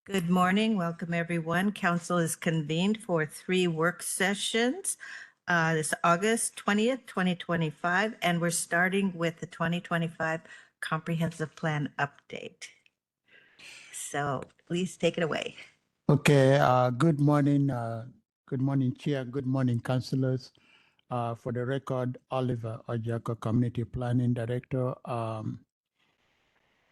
Good morning. Welcome, everyone. Council is convened for 3 work sessions. This August 20th, 2025, and we're starting with the 2025 Comprehensive Plan Update. So please take it away. Okay, good morning, Chair, good morning, councillors. For the record, Oliver Ojako, Community Planning Director.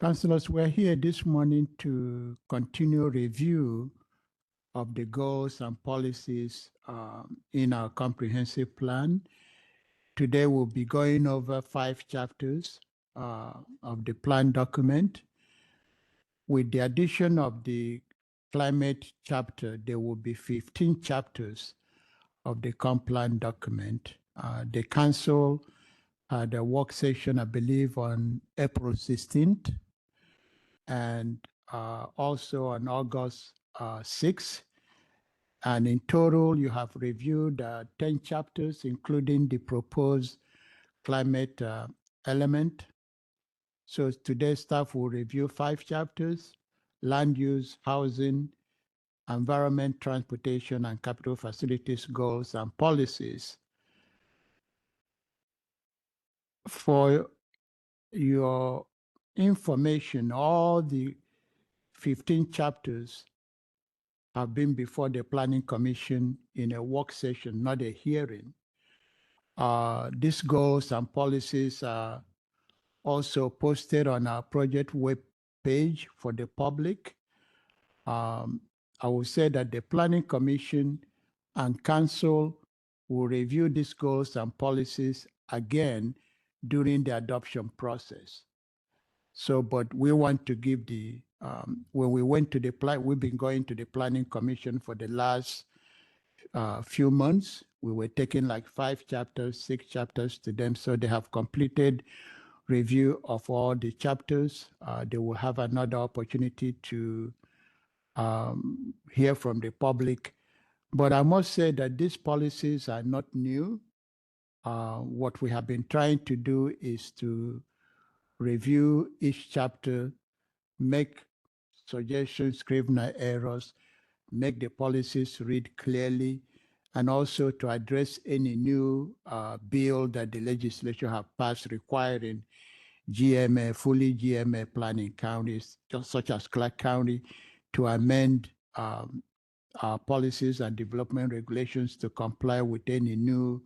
Councillors, we're here this morning to continue review of the goals and policies in our comprehensive plan. Today, we'll be going over 5 chapters of the plan document. With the addition of the climate chapter, there will be 15 chapters of the comp plan document. The council had a work session, I believe, on April 16th, and also on August 6th. And in total, you have reviewed 10 chapters, including the proposed climate element. So today, staff will review 5 chapters: land use, housing, environment, transportation, and capital facilities goals and policies. For your information, all the 15 chapters have been before the Planning Commission in a work session, not a hearing. These goals and policies are also posted on our project web page for the public. I will say that the Planning Commission and Council will review these goals and policies again during the adoption process. So, but we want to give the, when we went to the plan, we've been going to the Planning Commission for the last few months. We were taking like 5 chapters, 6 chapters to them. So they have completed review of all the chapters. They will have another opportunity to hear from the public. But I must say that these policies are not new. What we have been trying to do is to review each chapter, make suggestions, scrivener errors, make the policies read clearly, and also to address any new bill that the legislature have passed requiring GMA, fully GMA planning counties, such as Clark County, to amend our policies and development regulations to comply with any new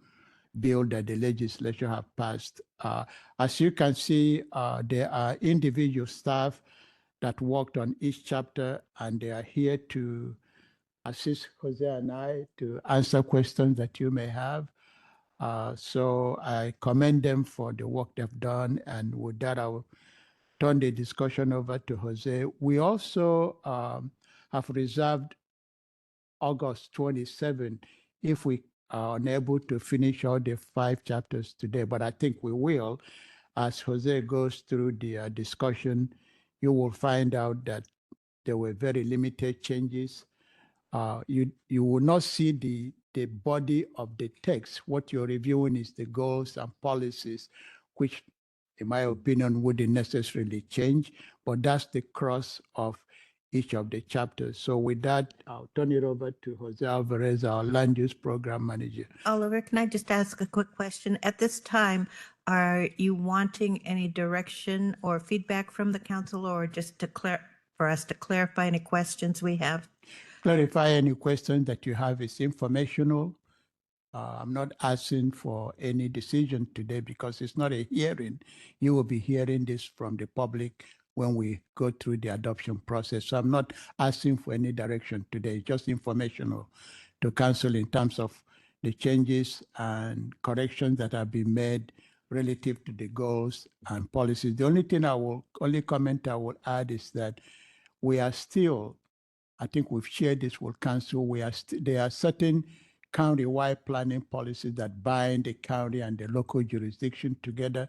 bill that the legislature have passed. As you can see, there are individual staff that worked on each chapter, and they are here to assist Jose and I to answer questions that you may have. So I commend them for the work they've done, and with that, I will turn the discussion over to Jose. We also have reserved August 27 if we are unable to finish all the 5 chapters today, but I think we will. As Jose goes through the discussion, you will find out that there were very limited changes. You will not see the body of the text. What you're reviewing is the goals and policies, which in my opinion wouldn't necessarily change, but that's the cross of each of the chapters. So with that, I'll turn it over to Jose Alvarez, our land use program manager. Oliver, can I just ask a quick question? At this time, are you wanting any direction or feedback from the council, or just to for us to clarify any questions we have? Clarify any questions that you have. Is informational. I'm not asking for any decision today because it's not a hearing. You will be hearing this from the public when we go through the adoption process. So I'm not asking for any direction today, just informational to council in terms of the changes and corrections that have been made relative to the goals and policies. The only comment I will add is that we are still, I think we've shared this with council, there are certain county-wide planning policies that bind the county and the local jurisdiction together.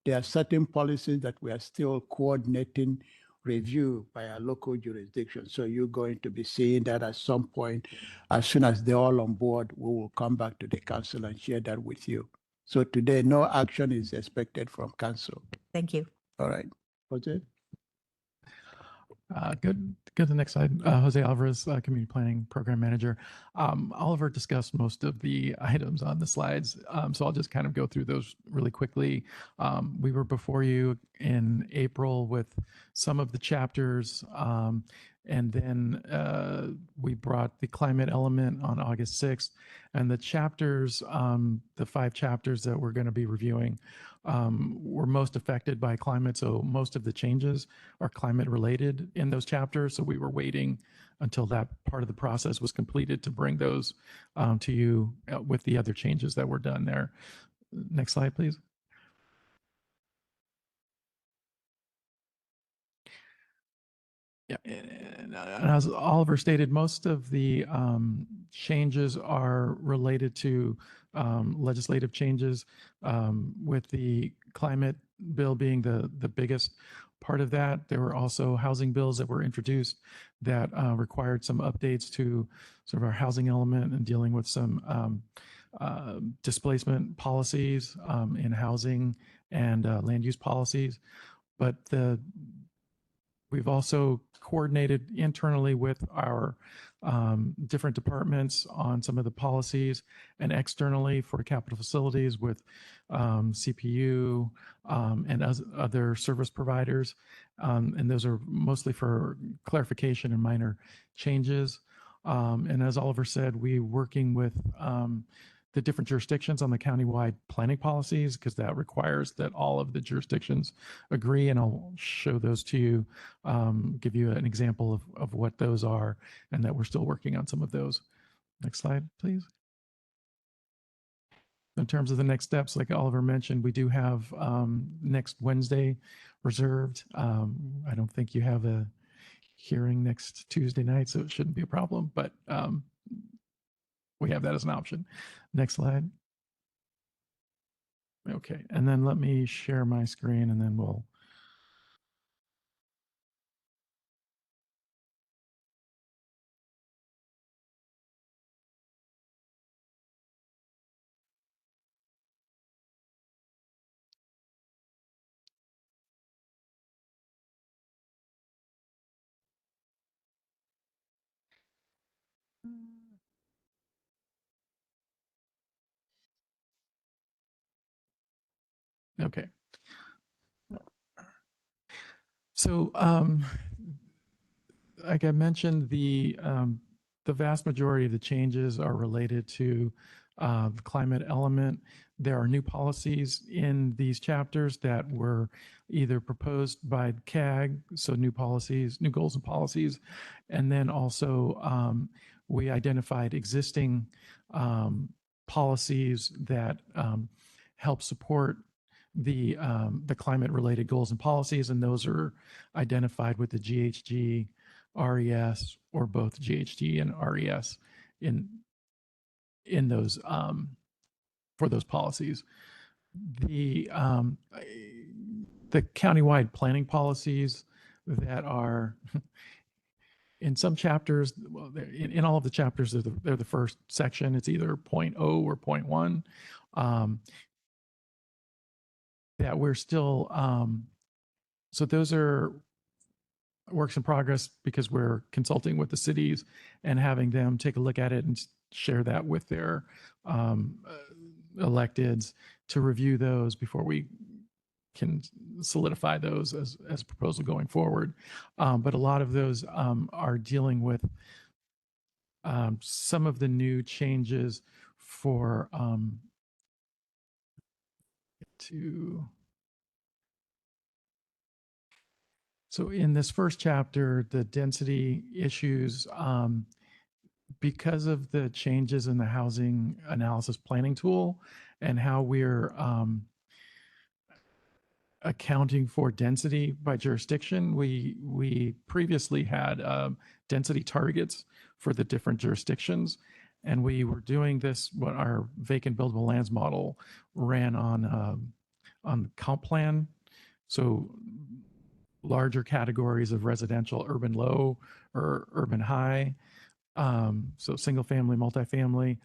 There are certain policies that we are still coordinating review by our local jurisdiction. So you're going to be seeing that at some point. As soon as they're all on board, we will come back to the council and share that with you. So today, no action is expected from council. Thank you. All right. Jose? Go to the next slide. Jose Alvarez, Community Planning Program Manager. Oliver discussed most of the items on the slides, so I'll just kind of go through those really quickly. We were before you in April with some of the chapters, and then we brought the climate element on August 6th. And the chapters, the 5 chapters that we're going to be reviewing, were most affected by climate. So most of the changes are climate related in those chapters. So we were waiting until that part of the process was completed to bring those to you with the other changes that were done there. Next slide, please. Yeah, and as Oliver stated, most of the changes are related to legislative changes, with the climate bill being the biggest part of that. There were also housing bills that were introduced that required some updates to sort of our housing element and dealing with some displacement policies in housing and land use policies. But we've also coordinated internally with our different departments on some of the policies, and externally for capital facilities with CPU and other service providers. And those are mostly for clarification and minor changes. And as Oliver said, we're working with the different jurisdictions on the countywide planning policies, because that requires that all of the jurisdictions agree. And I'll show those to you, give you an example of what those are, and that we're still working on some of those. Next slide, please. In terms of the next steps, like Oliver mentioned, we do have next Wednesday reserved. I don't think you have a hearing next Tuesday night, so it shouldn't be a problem, but we have that as an option. Next slide. Okay, and then let me share my screen and then we'll. Okay. So, like I mentioned, the vast majority of the changes are related to the climate element. There are new policies in these chapters that were either proposed by CAG, so new policies, new goals and policies, and then also we identified existing policies that help support the climate-related goals and policies, and those are identified with the GHG, RES, or both GHG and RES in those for those policies. The countywide planning policies that are in some chapters, well, in all of the chapters, they're the first section. It's either 0.0 or 0.1. That we're still, so those are works in progress because we're consulting with the cities and having them take a look at it and share that with their electeds to review those before we can solidify those as a proposal going forward. But a lot of those are dealing with some of the new changes for so in this first chapter, the density issues, because of the changes in the housing analysis planning tool and how we're accounting for density by jurisdiction, we previously had density targets for the different jurisdictions. And we were doing this, what our vacant buildable lands model ran on comp plan. So larger categories of residential, urban low or urban high. So single family, multifamily.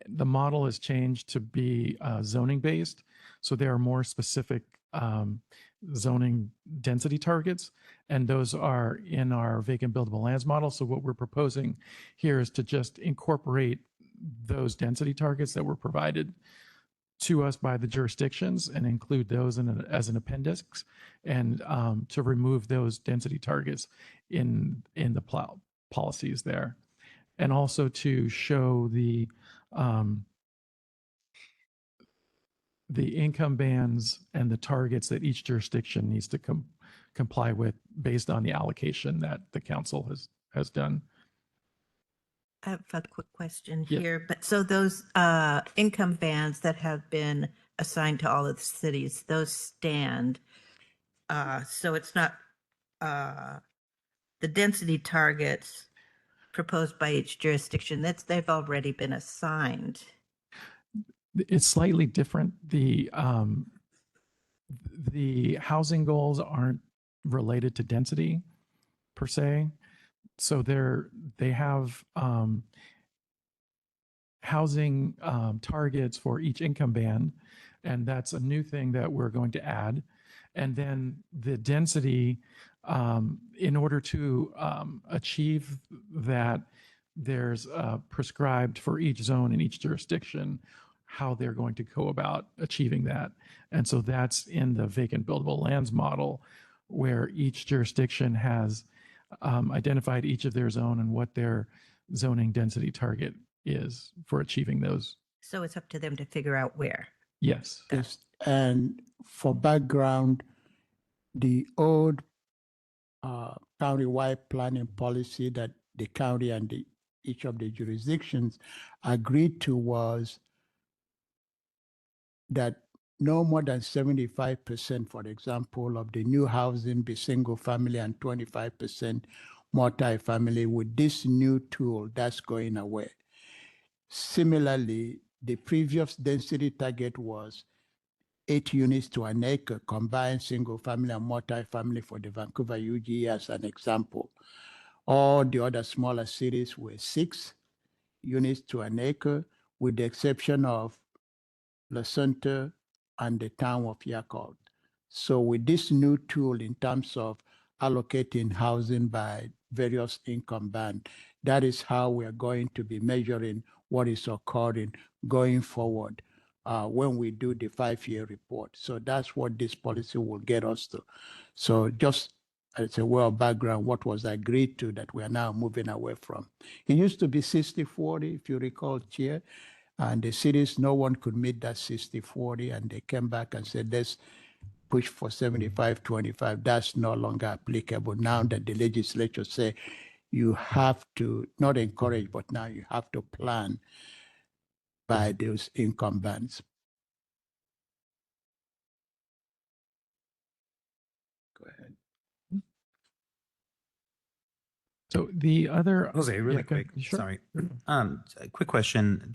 The model has changed to be zoning based. So there are more specific zoning density targets, and those are in our vacant buildable lands model. So what we're proposing here is to just incorporate those density targets that were provided to us by the jurisdictions and include those as an appendix, and to remove those density targets in the policies there, and also to show the income bands and the targets that each jurisdiction needs to comply with based on the allocation that the council has done. I have a quick question Yeah. here, but so those income bands that have been assigned to all of the cities, those stand. So it's not the density targets proposed by each jurisdiction, they've already been assigned. It's slightly different. The housing goals aren't related to density per se. So they have housing targets for each income band, and that's a new thing that we're going to add. And then the density, in order to achieve that, there's prescribed for each zone in each jurisdiction how they're going to go about achieving that. And so that's in the vacant buildable lands model, where each jurisdiction has identified each of their zone and what their zoning density target is for achieving those. So it's up to them to figure out where. Yes. Yes, and for background, the old countywide planning policy that the county and each of the jurisdictions agreed to was that no more than 75%, for example, of the new housing be single family and 25% multifamily. With this new tool, that's going away. Similarly, the previous density target was 8 units to an acre, combined single family and multifamily for the Vancouver UGA as an example. All the other smaller cities were 6 units to an acre, with the exception of La Center and the town of Yakult. So with this new tool in terms of allocating housing by various income band, that is how we are going to be measuring what is occurring going forward when we do the 5-year report. So that's what this policy will get us to. So just as a well background, what was agreed to that we are now moving away from. It used to be 60-40, if you recall, Chair. And the cities, no one could meet that 60-40, and they came back and said, let's push for 75-25. That's no longer applicable now that the legislature say you have to not encourage, but now you have to plan by those income bands. Go ahead. So the other Jose, really yeah, go quick. ahead. Sure. Sorry. A quick question.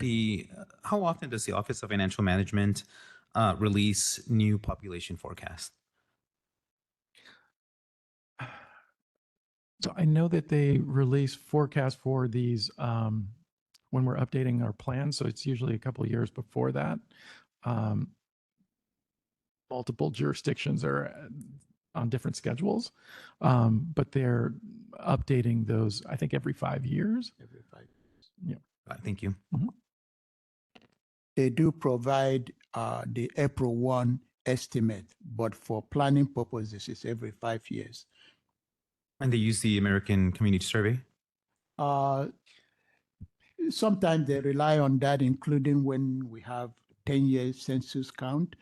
How often does the Office of Financial Management release new population forecast? So I know that they release forecasts for these when we're updating our plan. So it's usually a couple of years before that. Multiple jurisdictions are on different schedules, but they're updating those, I think, every 5 years. Every 5 years. Yeah. Thank you. They do provide the April 1 estimate, but for planning purposes, it's every 5 years. And they use the American Community Survey? Sometimes they rely on that, including when we have 10-year census count.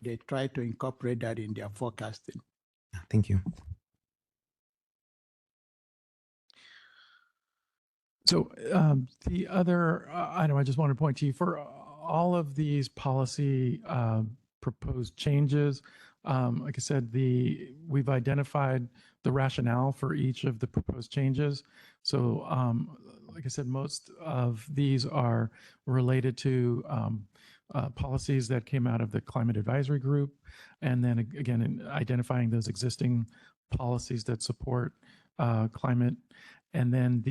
They try to incorporate that in their forecasting. Thank you. So the other item I just want to point to you, for all of these policy proposed changes, like I said, we've identified the rationale for each of the proposed changes. So like I said, most of these are related to policies that came out of the Climate Advisory Group. And then again, in identifying those existing policies that support climate. And then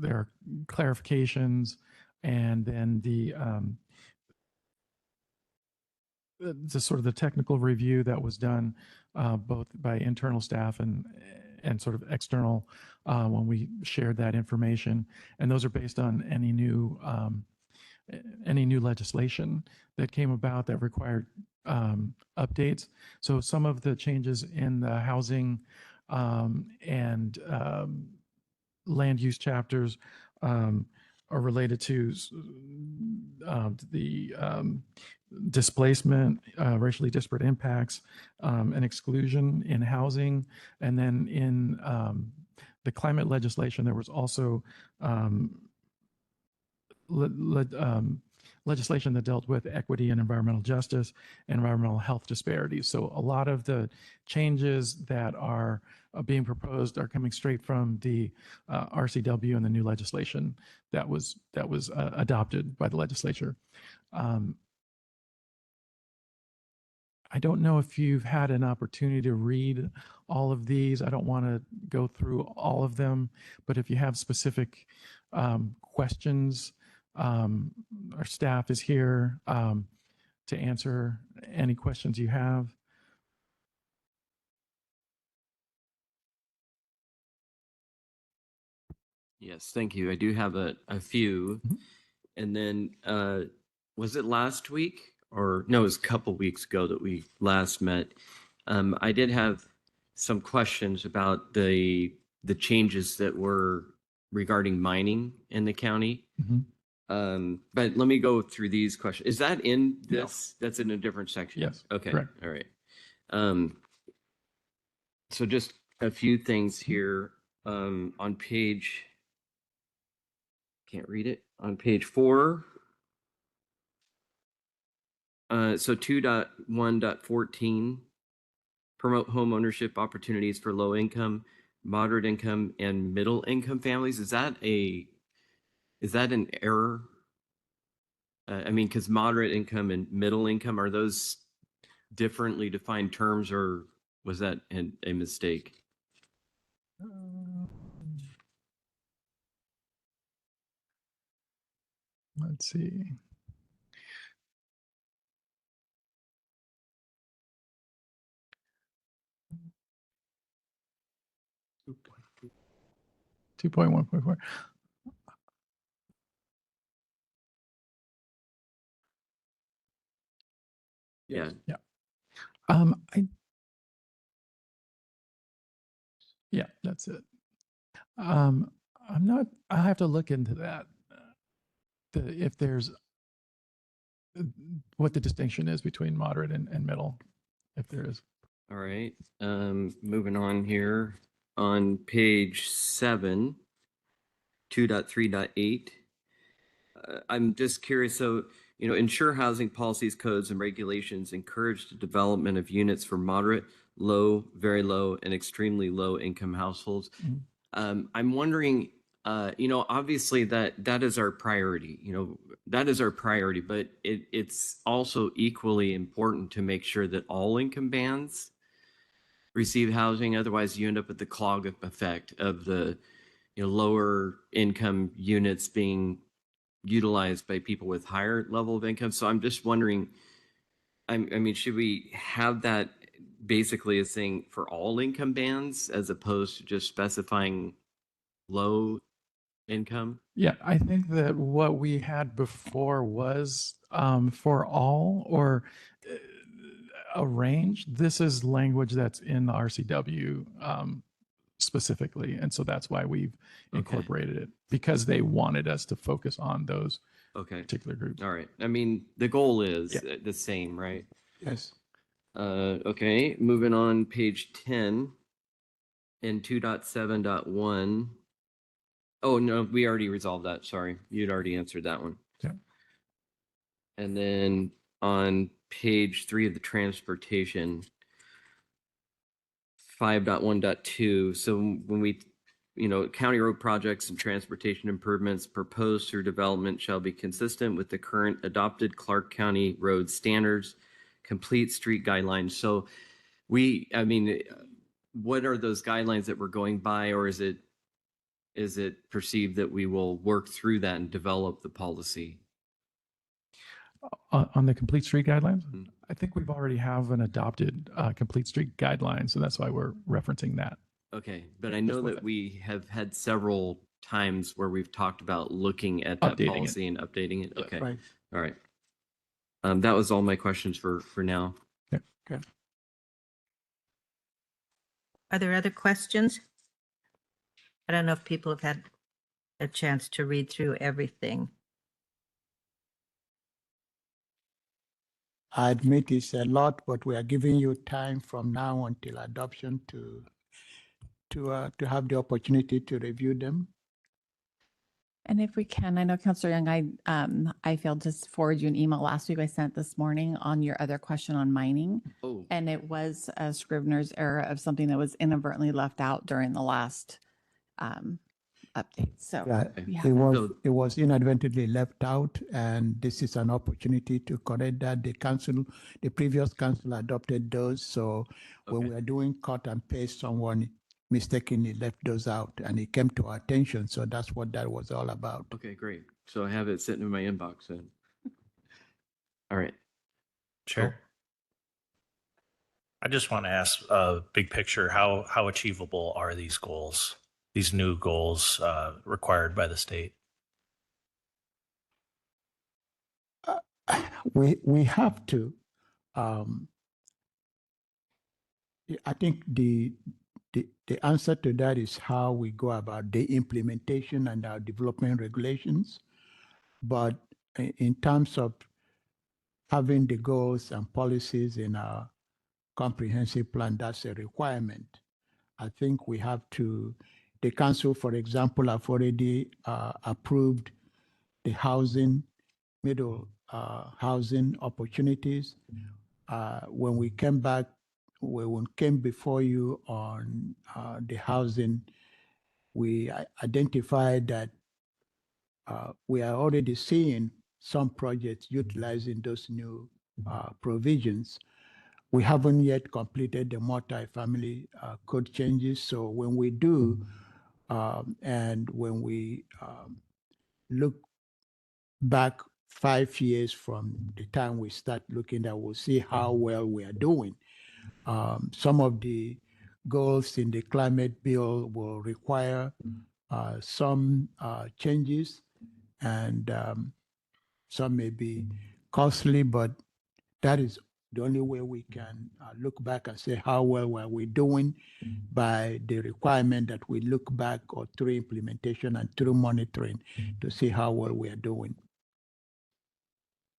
there are clarifications, and then the sort of the technical review that was done both by internal staff and sort of external when we shared that information. And those are based on any new legislation that came about that required updates. So some of the changes in the housing and land use chapters are related to the displacement, racially disparate impacts, and exclusion in housing. And then in the climate legislation, there was also legislation that dealt with equity and environmental justice and environmental health disparities. So a lot of the changes that are being proposed are coming straight from the RCW and the new legislation that was adopted by the legislature. I don't know if you've had an opportunity to read all of these. I don't want to go through all of them, but if you have specific questions, our staff is here to answer any questions you have. Yes, thank you. I do have a few. Mhm. And then was it last week or no, it was a couple weeks ago that we last met. I did have some questions about the changes that were regarding mining in the county. Mhm. But let me go through these questions. Is that in No. this? That's in a different section? Yes, Okay. correct. All right. So just a few things here on page, can't read it, on page 4. So 2.1.14, promote home ownership opportunities for low income, moderate income, and middle income families. Is that an error? I mean, because moderate income and middle income, are those differently defined terms, or was that a mistake? Let's see. Two point 1.4. Yeah. Yeah, that's it. I have to look into that. If there's what the distinction is between moderate and middle, if there is. All right. Moving on here on page 7, 2.3.8. I'm just curious. So, ensure housing policies, codes, and regulations encourage the development of units for moderate, low, very low, and extremely low income households. Mhm. I'm wondering, obviously that is our priority. That is our priority, but it's also equally important to make sure that all income bands receive housing. Otherwise, you end up with the clog effect of the lower income units being utilized by people with higher level of income. So I'm just wondering, I mean, should we have that basically as saying for all income bands as opposed to just specifying low income? Yeah, I think that what we had before was for all or a range. This is language that's in the RCW specifically. And so that's why we've incorporated it, because they wanted us to focus on those Okay. particular groups. All right. I mean, the goal is Yeah. the same, right? Yes. Okay. Moving on, page 10 in 2.7.1. Oh, no, we already resolved that. Sorry. You'd already answered that one. Yeah. And then on page 3 of the transportation, 5.1.2. So when we, county road projects and transportation improvements proposed through development shall be consistent with the current adopted Clark County road standards, complete street guidelines. So what are those guidelines that we're going by, or is it perceived that we will work through that and develop the policy? On the complete street guidelines, Mhm. I think we've already have an adopted complete street guideline, so that's why we're referencing that. Okay, but I Just know with that it. we have had several times where we've talked about looking at that Updating it. policy and updating it. Yeah. Okay, Right. all right. That was all my questions for now. Okay. Are there other questions? I don't know if people have had a chance to read through everything. I admit it's a lot, but we are giving you time from now until adoption to have the opportunity to review them. And if we can, I know Councilor Young, I failed to forward you an email last week I sent this morning on your other question on mining. Oh, And it was a Scrivener's error of something that was inadvertently left out during the last update. So Yeah, we it have was, So- it was inadvertently left out, and this is an opportunity to correct that. The previous council adopted those, so when Okay. we are doing cut and paste, someone mistakenly left those out, and it came to our attention, so that's what that was all about. okay, great. So I have it sitting in my inbox then. All right. Chair? I just want to ask, big picture, how achievable are these goals, these new goals required by the state? We have to. I think the answer to that is how we go about the implementation and our development regulations. But in terms of having the goals and policies in our comprehensive plan, that's a requirement. I think we have to, the council, for example, have already approved the middle housing opportunities. When we came back, when we came before you on the housing, we identified that we are already seeing some projects utilizing those new provisions. We haven't yet completed the multi-family code changes. So when we do, and when we look back 5 years from the time we start looking at, we'll see how well we are doing. Some of the goals in the climate bill will require some changes, and some may be costly, but that is the only way we can look back and say how well were we doing, by the requirement that we look back or through implementation and through monitoring to see how well we are doing.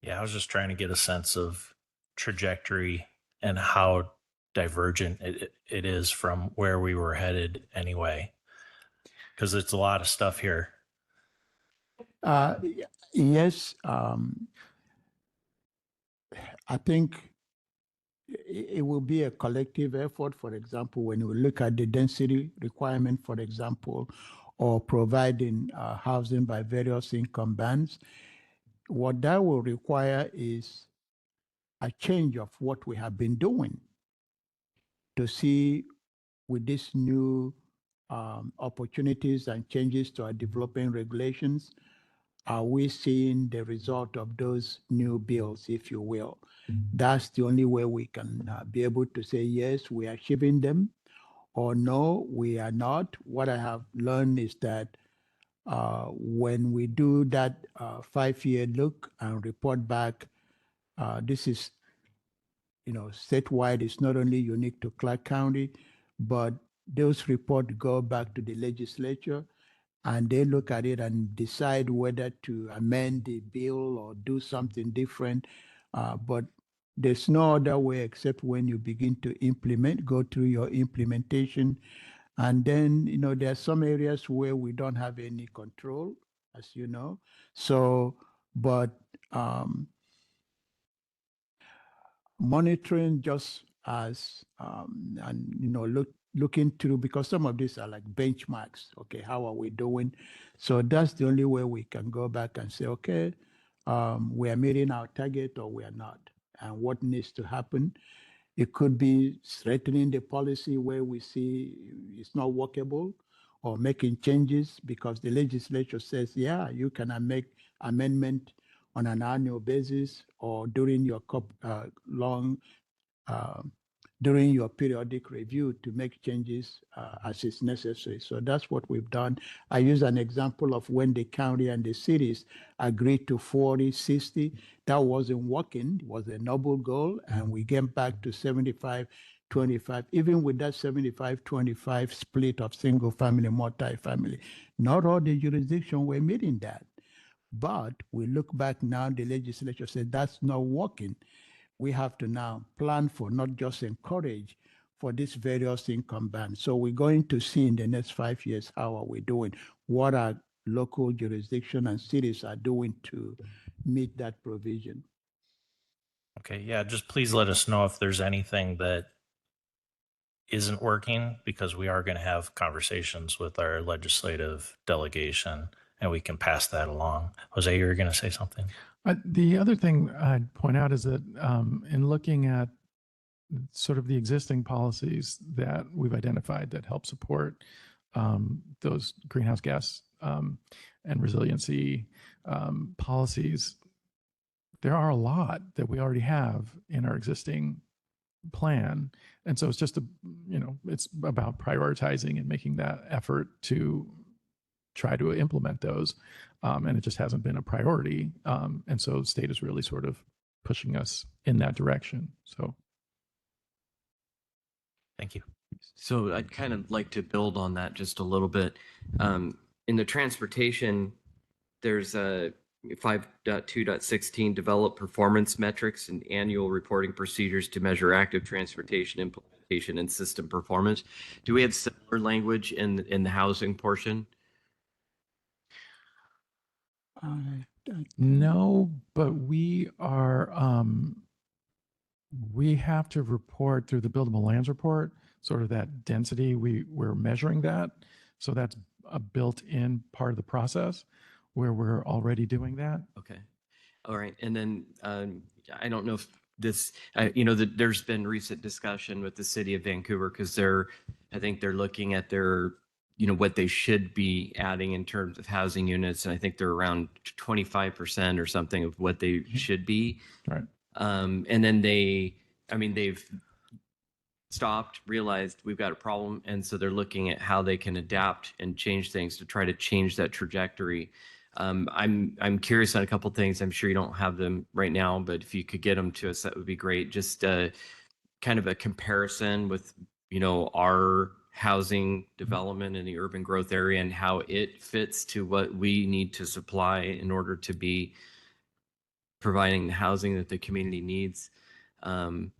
Yeah, I was just trying to get a sense of trajectory and how divergent it is from where we were headed anyway, because it's a lot of stuff here. Yes, I think it will be a collective effort. For example, when we look at the density requirement, for example, or providing housing by various income bands, what that will require is a change of what we have been doing to see with these new opportunities and changes to our development regulations, are we seeing the result of those new bills, if you will? That's the only way we can be able to say, yes, we are achieving them, or no, we are not. What I have learned is that when we do that 5-year look and report back, this is, statewide. It's not only unique to Clark County, but those reports go back to the legislature, and they look at it and decide whether to amend the bill or do something different. But there's no other way except when you begin to implement, go through your implementation. And then, there are some areas where we don't have any control, as you know. So, but monitoring just as, and, looking through, because some of these are like benchmarks. Okay, how are we doing? So that's the only way we can go back and say, okay, we are meeting our target or we are not, and what needs to happen. It could be strengthening the policy where we see it's not workable, or making changes because the legislature says, yeah, you can make amendment on an annual basis or during your during your periodic review to make changes as is necessary. So that's what we've done. I use an example of when the county and the cities agreed to 40-60. That wasn't working. It was a noble goal, and we came back to 75-25. Even with that 75-25 split of single family, multi-family, not all the jurisdictions were meeting that. But we look back now, the legislature said that's not working. We have to now plan for, not just encourage, for these various income bands. So we're going to see in the next 5 years how are we doing, what our local jurisdiction and cities are doing to meet that provision. Okay, yeah, just please let us know if there's anything that isn't working, because we are going to have conversations with our legislative delegation and we can pass that along. Jose, you were going to say something? The other thing I'd point out is that in looking at sort of the existing policies that we've identified that help support those greenhouse gas and resiliency policies, there are a lot that we already have in our existing plan. And so it's just it's about prioritizing and making that effort to try to implement those. And it just hasn't been a priority. And so the state is really sort of pushing us in that direction. So. Thank you. So I'd kind of like to build on that just a little bit. In the transportation, there's a 5.2.16, develop performance metrics and annual reporting procedures to measure active transportation implementation and system performance. Do we have similar language in the housing portion? No, but we are, we have to report through the buildable lands report, sort of that density, we're measuring that. So that's a built-in part of the process where we're already doing that. Okay. All right. And then I don't know if this, there's been recent discussion with the city of Vancouver because I think they're looking at their, what they should be adding in terms of housing units. And I think they're around 25% or something of what they should be. Right. And then they've stopped, realized we've got a problem. And so they're looking at how they can adapt and change things to try to change that trajectory. I'm curious on a couple things. I'm sure you don't have them right now, but if you could get them to us, that would be great. Just kind of a comparison with, our housing development in the urban growth area and how it fits to what we need to supply in order to be providing the housing that the community needs. And,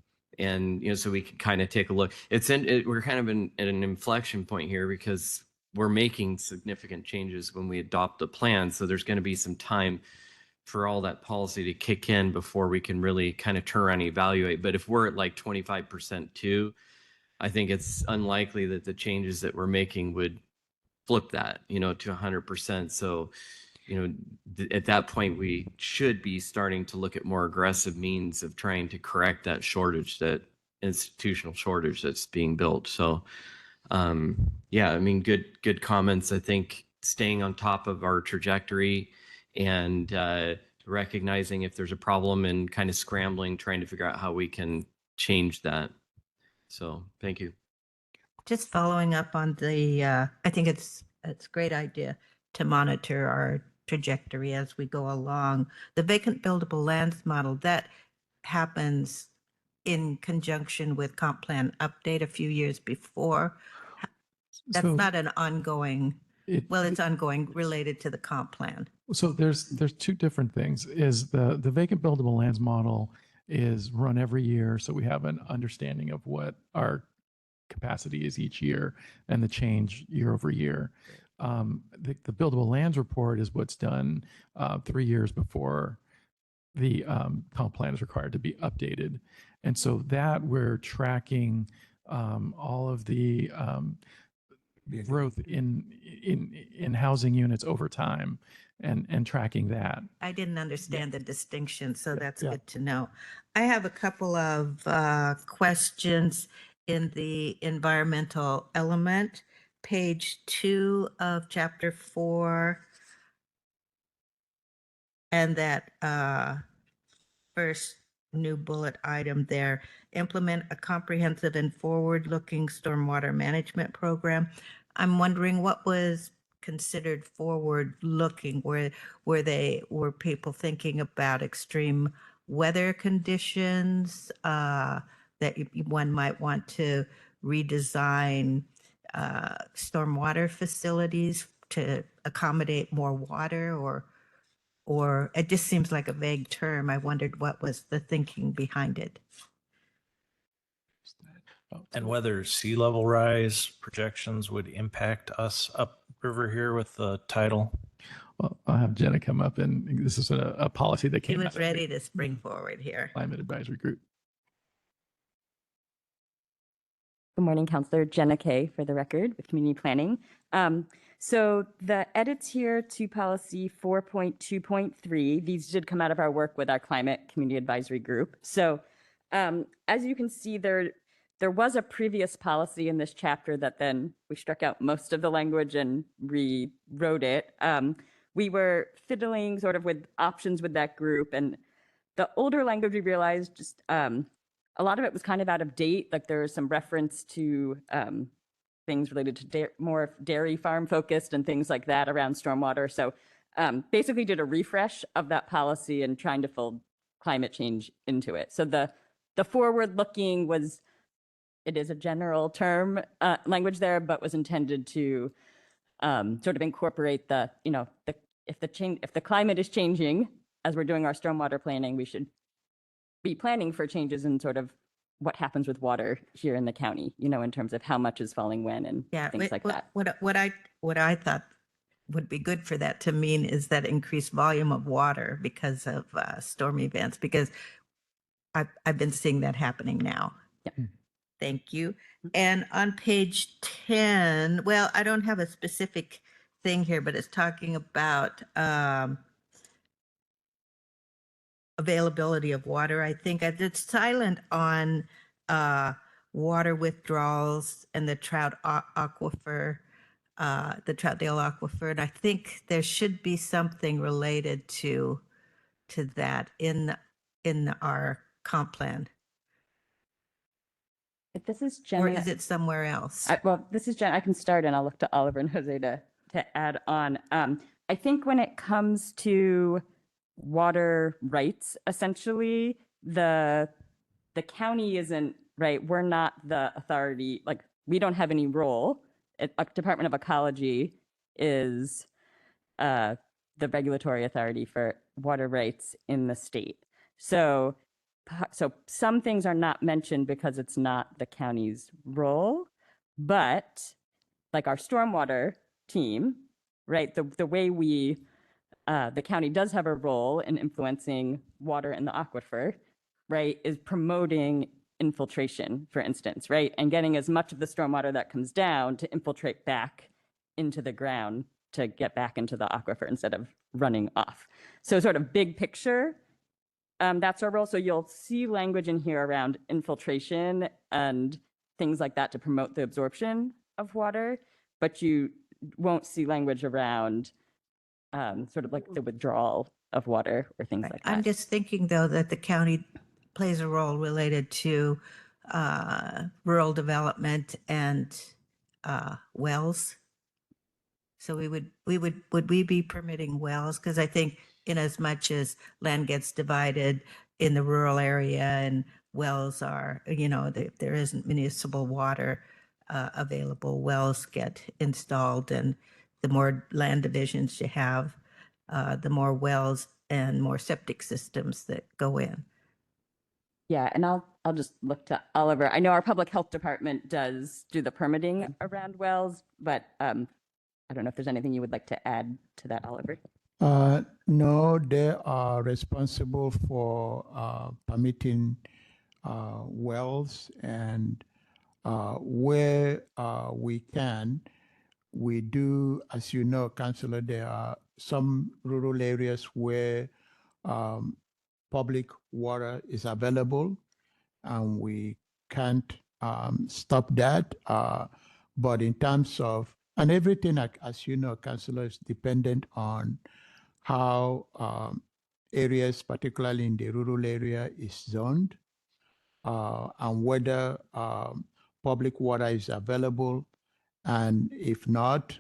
so we can kind of take a look. We're kind of at an inflection point here because we're making significant changes when we adopt the plan. So there's going to be some time for all that policy to kick in before we can really kind of turn around and evaluate. But if we're at like 25% too, I think it's unlikely that the changes that we're making would flip that, to 100%. So, at that point, we should be starting to look at more aggressive means of trying to correct that shortage, that institutional shortage that's being built. So, yeah, good comments. I think staying on top of our trajectory and recognizing if there's a problem and kind of scrambling, trying to figure out how we can change that. So thank you. Just following up on I think it's a great idea to monitor our trajectory as we go along. The vacant buildable lands model, that happens in conjunction with comp plan update a few years before. That's So not an ongoing, it- it's ongoing related to the comp plan. So there's two different things. Is the vacant buildable lands model is run every year, so we have an understanding of what our capacity is each year and the change year over year. The buildable lands report is what's done 3 years before the comp plan is required to be updated, and so that we're tracking all of the growth in housing units over time and tracking that. I didn't understand the distinction, so that's Yeah. good to know. I have a couple of questions in the environmental element, page 2 of chapter 4. And that first new bullet item there, implement a comprehensive and forward-looking stormwater management program. I'm wondering what was considered forward-looking? Were people thinking about extreme weather conditions that one might want to redesign stormwater facilities to accommodate more water, or it just seems like a vague term. I wondered what was the thinking behind it. And whether sea level rise projections would impact us upriver here with the tidal. Well, I'll have Jenna come up, and this is a policy that He came out was of ready the to spring forward here. Climate Advisory Group. Good morning, Councillor Jenna Kay, for the record, with Community Planning. So the edits here to policy 4.2.3, these did come out of our work with our Climate Community Advisory Group. So as you can see, there was a previous policy in this chapter that then we struck out most of the language and rewrote it. We were fiddling sort of with options with that group, and the older language we realized just a lot of it was kind of out of date. Like there was some reference to things related to more dairy farm focused and things like that around stormwater. So basically did a refresh of that policy and trying to fold climate change into it. So the forward looking was, it is a general term language there, but was intended to sort of incorporate if the climate is changing as we're doing our stormwater planning, we should be planning for changes in sort of what happens with water here in the county, in terms of how much is falling when and things like that. What I thought would be good for that to mean is that increased volume of water because of storm events, because I've been seeing that happening now. Yeah. Thank you. And on page 10, well, I don't have a specific thing here, but it's talking about availability of water. I think it's silent on water withdrawals and the Trout Aquifer, the Troutdale Aquifer. And I think there should be something related to that in our comp plan. If this is Or Jenna, is it somewhere else? well, this is Jen. I can start and I'll look to Oliver and Jose to add on. I think when it comes to water rights, essentially, the county isn't, right? We're not the authority, like we don't have any role. Department of Ecology is the regulatory authority for water rights in the state. So some things are not mentioned because it's not the county's role, but like our stormwater team, right? The way the county does have a role in influencing water in the aquifer, right? Is promoting infiltration, for instance, right? And getting as much of the stormwater that comes down to infiltrate back into the ground to get back into the aquifer instead of running off. So sort of big picture, that's our role. So you'll see language in here around infiltration and things like that to promote the absorption of water, but you won't see language around sort of like the withdrawal of water or things like that. I'm just thinking, though, that the county plays a role related to rural development and wells. So would we be permitting wells? Because I think in as much as land gets divided in the rural area and wells are, if there isn't municipal water available, wells get installed, and the more land divisions you have, the more wells and more septic systems that go in. Yeah, and I'll just look to Oliver. I know our public health department does do the permitting around wells, but I don't know if there's anything you would like to add to that, Oliver. No, they are responsible for permitting wells, and where we can, we do, as you know, Councillor, there are some rural areas where public water is available, and we can't stop that. But in terms of, and everything, as you know, Councillor, is dependent on how areas, particularly in the rural area, is zoned, and whether public water is available. And if not,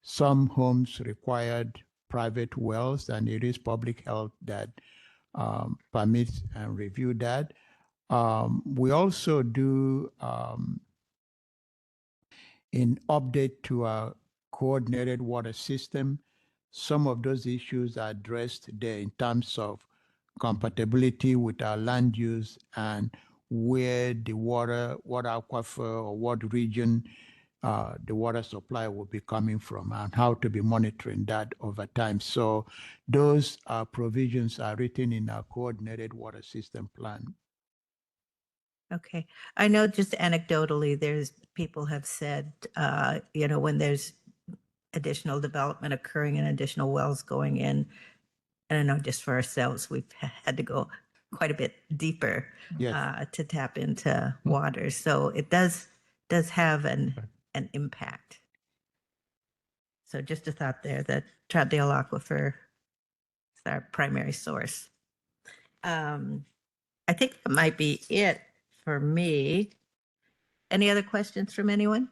some homes required private wells, and it is public health that permits and review that. We also do an update to our coordinated water system. Some of those issues are addressed there in terms of compatibility with our land use and where the water, what aquifer or what region the water supply will be coming from, and how to be monitoring that over time. So those provisions are written in our coordinated water system plan. Okay. I know just anecdotally, there's people have said, when there's additional development occurring and additional wells going in, and I know just for ourselves, we've had to go quite a bit deeper Yes. to tap into water. So it does have an impact. So just a thought there that Troutdale Aquifer is our primary source. I think that might be it for me. Any other questions from anyone?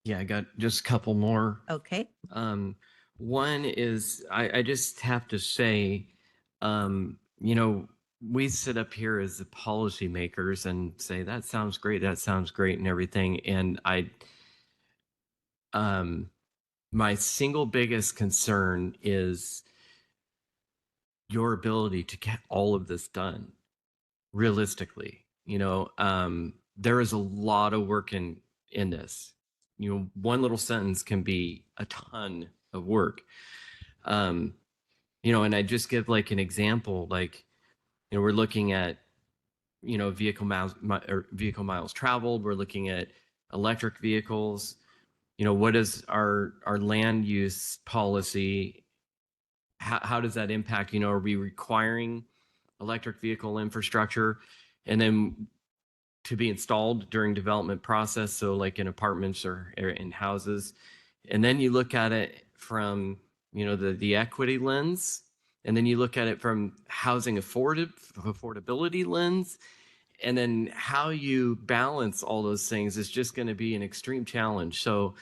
Yeah, I got just a couple more. Okay. One is I just have to say, we sit up here as the policymakers and say, that sounds great, and everything. And my single biggest concern is your ability to get all of this done realistically. There is a lot of work in this. One little sentence can be a ton of work. And I just give like an example, like, we're looking at, vehicle miles traveled. We're looking at electric vehicles. What is our land use policy? How does that impact? Are we requiring electric vehicle infrastructure and then to be installed during development process? So like in apartments or in houses. And then you look at it from, the equity lens, and then you look at it from housing affordability lens. And then how you balance all those things is just going to be an extreme challenge. So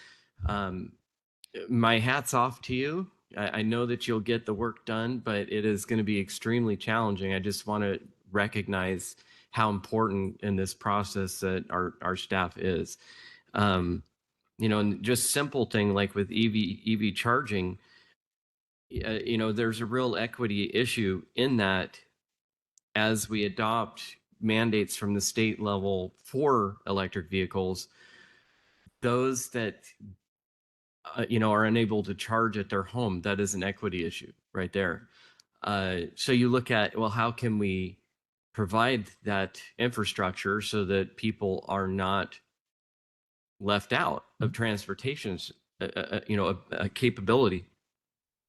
my hat's off to you. I know that you'll get the work done, but it is going to be extremely challenging. I just want to recognize how important in this process that our staff is. And just simple thing like with EV charging, there's a real equity issue in that as we adopt mandates from the state level for electric vehicles, those that are unable to charge at their home, that is an equity issue right there. So you look at, well, how can we provide that infrastructure so that people are not left out of transportation's a capability?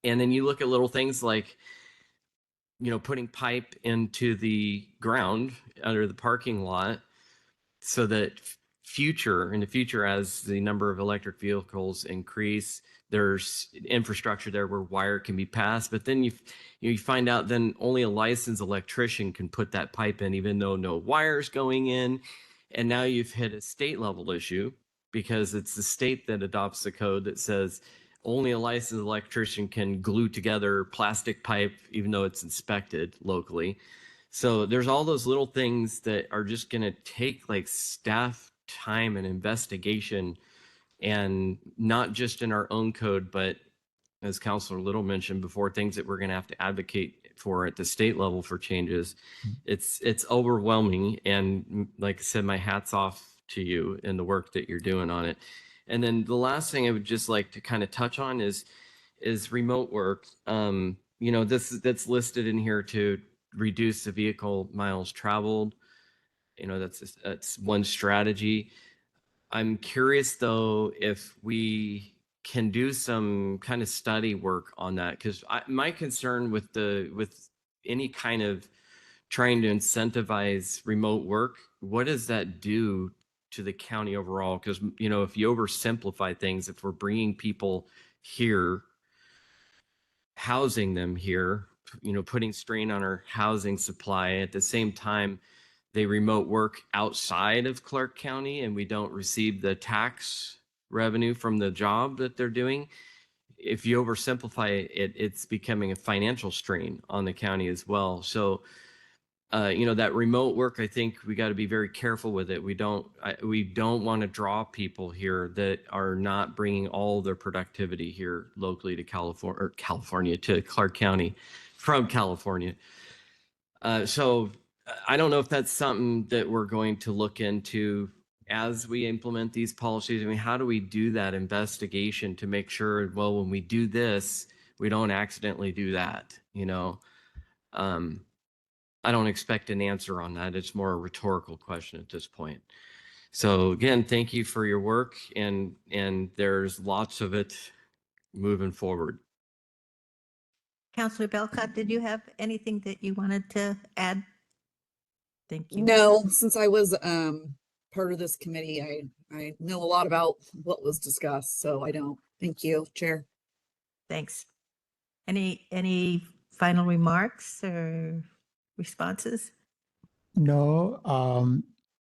And then you look at little things like putting pipe into the ground under the parking lot so that in the future, as the number of electric vehicles increase, there's infrastructure there where wire can be passed. But then you find out then only a licensed electrician can put that pipe in, even though no wire's going in. And now you've hit a state level issue because it's the state that adopts the code that says only a licensed electrician can glue together plastic pipe, even though it's inspected locally. So there's all those little things that are just going to take like staff time and investigation, and not just in our own code, but as Councilor Little mentioned before, things that we're going to have to advocate for at the state level for changes. It's overwhelming. And like I said, my hat's off to you and the work that you're doing on it. And then the last thing I would just like to kind of touch on is remote work. That's listed in here to reduce the vehicle miles traveled. That's one strategy. I'm curious though, if we can do some kind of study work on that, because my concern with any kind of trying to incentivize remote work, what does that do to the county overall? Because if you oversimplify things, if we're bringing people here, housing them here putting strain on our housing supply. At the same time, they remote work outside of Clark County and we don't receive the tax revenue from the job that they're doing. If you oversimplify it, it's becoming a financial strain on the county as well. So, that remote work, I think we got to be very careful with it. We don't want to draw people here that are not bringing all their productivity here locally to California to Clark County from California. So I don't know if that's something that we're going to look into as we implement these policies. I mean, how do we do that investigation to make sure, well, when we do this, we don't accidentally do that, I don't expect an answer on that. It's more a rhetorical question at this point. So again, thank you for your work, and there's lots of it moving forward. Councillor Belcott, did you have anything that you wanted to add? Thank you. No, since I was part of this committee, I know a lot about what was discussed, so I don't. Thank you, Chair. Thanks. Any final remarks or responses? No,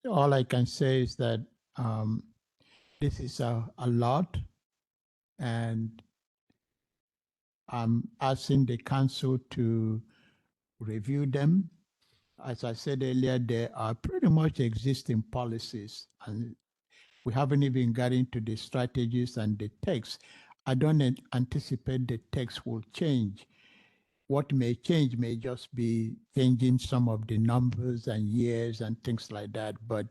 all I can say is that this is a lot, and I'm asking the council to review them. As I said earlier, there are pretty much existing policies, and we haven't even got into the strategies and the text. I don't anticipate the text will change. What may change may just be changing some of the numbers and years and things like that. But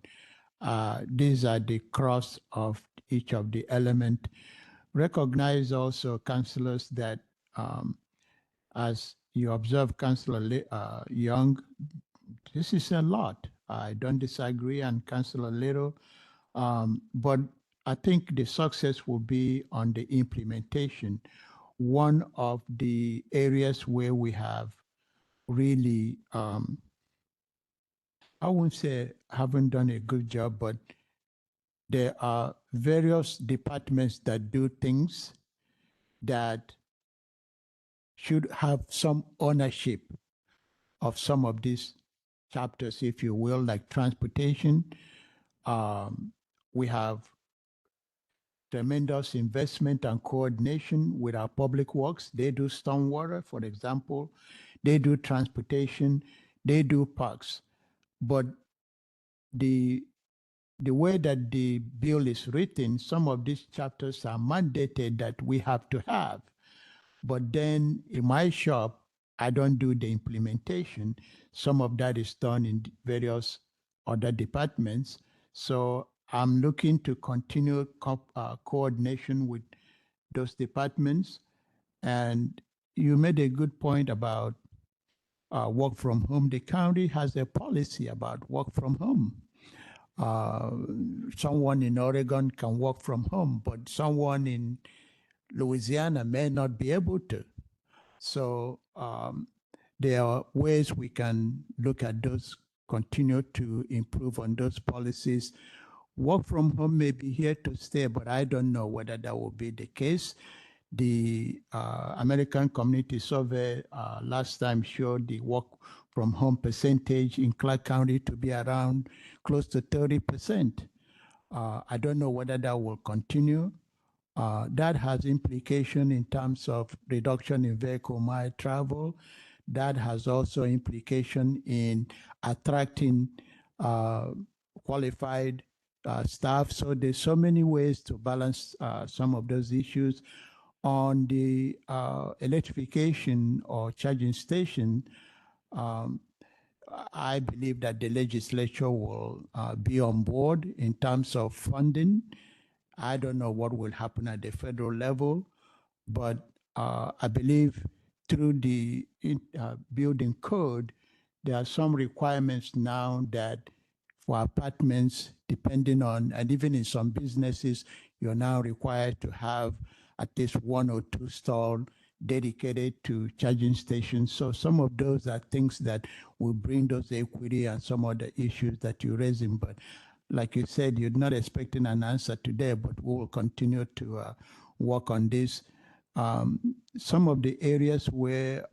these are the cross of each of the element. Recognize also, councillors, that as you observe, Councillor Young, this is a lot. I don't disagree, and Councillor Little, but I think the success will be on the implementation. One of the areas where we have really, I won't say haven't done a good job, but there are various departments that do things that should have some ownership of some of these chapters, if you will, like transportation. We have tremendous investment and coordination with our public works. They do stormwater, for example. They do transportation. They do parks. But the way that the bill is written, some of these chapters are mandated that we have to have. But then in my shop, I don't do the implementation. Some of that is done in various other departments. So I'm looking to continue coordination with those departments. And you made a good point about work from home. The county has a policy about work from home. Someone in Oregon can work from home, but someone in Louisiana may not be able to. So there are ways we can look at those, continue to improve on those policies. Work from home may be here to stay, but I don't know whether that will be the case. The American Community Survey last time showed the work from home percentage in Clark County to be around close to 30%. I don't know whether that will continue. That has implication in terms of reduction in vehicle mile travel. That has also implication in attracting qualified staff. So there's so many ways to balance some of those issues. On the electrification or charging station, I believe that the legislature will be on board in terms of funding. I don't know what will happen at the federal level, but I believe through the building code, there are some requirements now that for apartments, depending on, and even in some businesses, you're now required to have at least 1 or 2 stalls dedicated to charging stations. So some of those are things that will bring those equity and some other issues that you're raising. But like you said, you're not expecting an answer today, but we will continue to work on this. Some of the areas where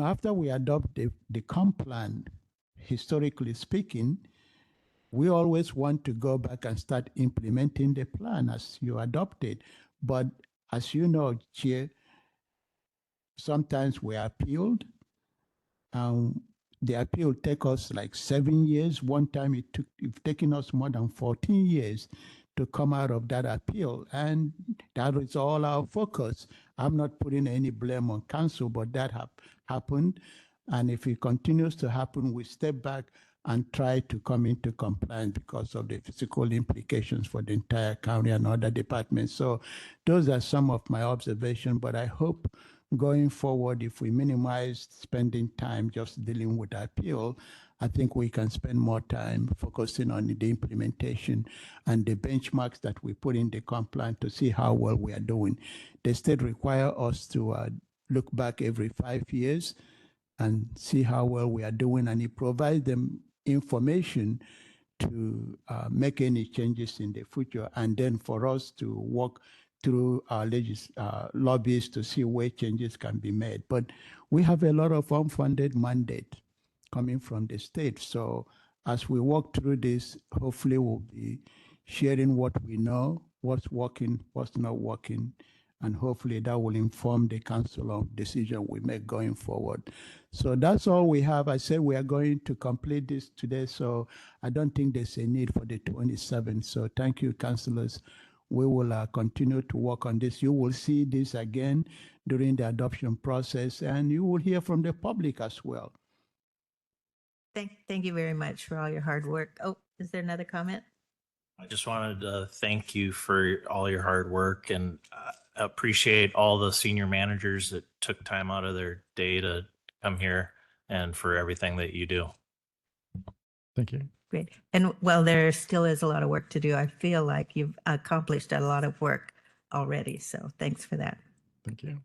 after we adopt the comp plan, historically speaking, we always want to go back and start implementing the plan as you adopt it. But as you know, Chair, sometimes we are appealed. The appeal take us like 7 years. One time it's taken us more than 14 years to come out of that appeal. And that is all our focus. I'm not putting any blame on council, but that happened. And if it continues to happen, we step back and try to come into compliance because of the physical implications for the entire county and other departments. So those are some of my observations, but I hope going forward, if we minimize spending time just dealing with appeal, I think we can spend more time focusing on the implementation and the benchmarks that we put in the comp plan to see how well we are doing. The state require us to look back every 5 years and see how well we are doing, and it provides them information to make any changes in the future, and then for us to work through our lobbies to see where changes can be made. But we have a lot of unfunded mandate coming from the state. So as we walk through this, hopefully we'll be sharing what we know, what's working, what's not working, and hopefully that will inform the council of decision we make going forward. So that's all we have. I said we are going to complete this today, so I don't think there's a need for the 27th. So thank you, councillors. We will continue to work on this. You will see this again during the adoption process, and you will hear from the public as well. Thank you very much for all your hard work. Oh, is there another comment? I just wanted to thank you for all your hard work, and appreciate all the senior managers that took time out of their day to come here and for everything that you do. Thank you. Great. And well, there still is a lot of work to do. I feel like you've accomplished a lot of work already. So thanks for that. Thank you.